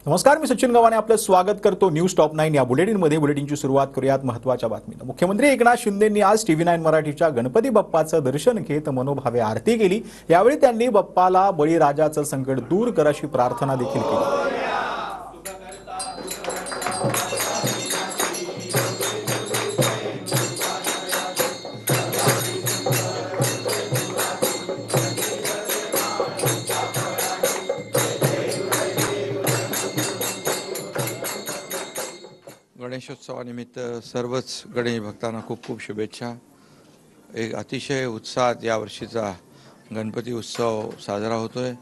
नमस्कार, मी सचिन गव्हाणे आपलं स्वागत करतो न्यूज टॉप 9 या बुलेटिनमध्ये। बुलेटिनची सुरुवात करूयात महत्त्वाच्या बातमीने। मुख्यमंत्री एकनाथ शिंदेंनी आज TV9 मराठीच्या गणपती बाप्पाचं दर्शन घेत मनोभावे आरती केली। यावेळी त्यांनी बाप्पाला बळीराजाचं संकट दूर कर अशी प्रार्थना देखील केली। गणेशोत्सवानिमित्त सर्वच गणेश भक्तांना खूप खूप शुभेच्छा। एक अतिशय उत्साहात यावर्षीचा गणपती उत्सव साजरा होतोय।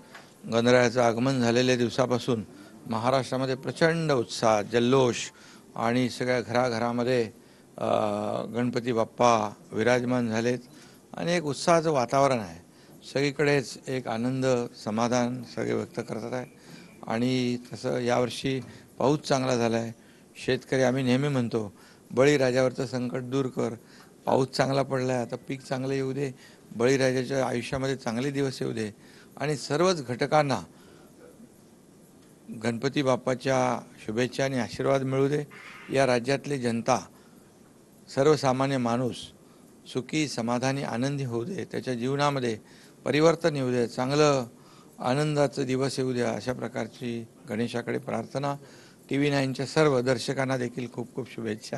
गणरायाचं आगमन झालेल्या दिवसापासून महाराष्ट्रामध्ये प्रचंड उत्साह, जल्लोष आणि सगळ्या घराघरामध्ये गणपती बाप्पा विराजमान झालेत आणि एक उत्साहाचं वातावरण आहे। सगळीकडेच एक आनंद, समाधान सगळे व्यक्त करतात आहे। आणि तसं यावर्षी पाऊस चांगला झाला आहे। शेतकरी आम्ही नेहमी म्हणतो बळीराजावरचं संकट दूर कर। पाऊस चांगला पडला आहे, आता पीक चांगलं येऊ दे, बळीराजाच्या आयुष्यामध्ये चांगले दिवस येऊ दे आणि सर्वच घटकांना गणपती बाप्पाच्या शुभेच्छा आणि आशीर्वाद मिळू दे। या राज्यातली जनता, सर्वसामान्य माणूस सुखी, समाधानी, आनंदी होऊ दे, त्याच्या जीवनामध्ये परिवर्तन येऊ दे, चांगलं आनंदाचं दिवस येऊ द्या, अशा प्रकारची गणेशाकडे प्रार्थना। TV9च्या सर्व दर्शकांना देखील खूप खूप शुभेच्छा।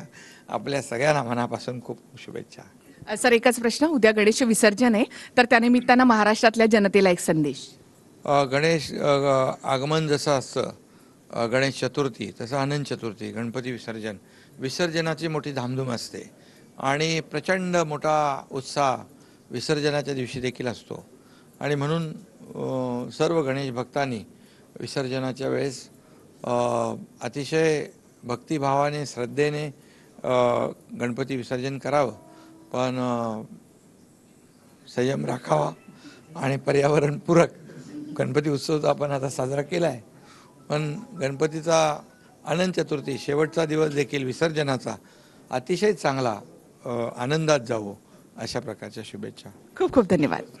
आपल्या सगळ्यांना मनापासून खूप खूप शुभेच्छा। सर, एकच प्रश्न, उद्या गणेश विसर्जन आहे, तर त्यानिमित्तानं महाराष्ट्रातल्या जनतेला एक संदेश। गणेश आगमन जसं असतं गणेश चतुर्थी, तसं अनंत चतुर्थी, गणपती विसर्जन, विसर्जनाची मोठी धामधूम असते आणि प्रचंड मोठा उत्साह विसर्जनाच्या दिवशी देखील असतो। आणि म्हणून सर्व गणेश भक्तांनी विसर्जनाच्या वेळेस अतिशय भक्तिभावाने, श्रद्धेने गणपती विसर्जन करावं, पण संयम राखावा आणि पर्यावरणपूरक गणपती उत्सव आपण आता साजरा केला आहे, पण गणपतीचा अनंत चतुर्थी शेवटचा दिवस देखील विसर्जनाचा अतिशय चांगला आनंदात जावो, अशा प्रकारच्या शुभेच्छा। खूप खूप धन्यवाद।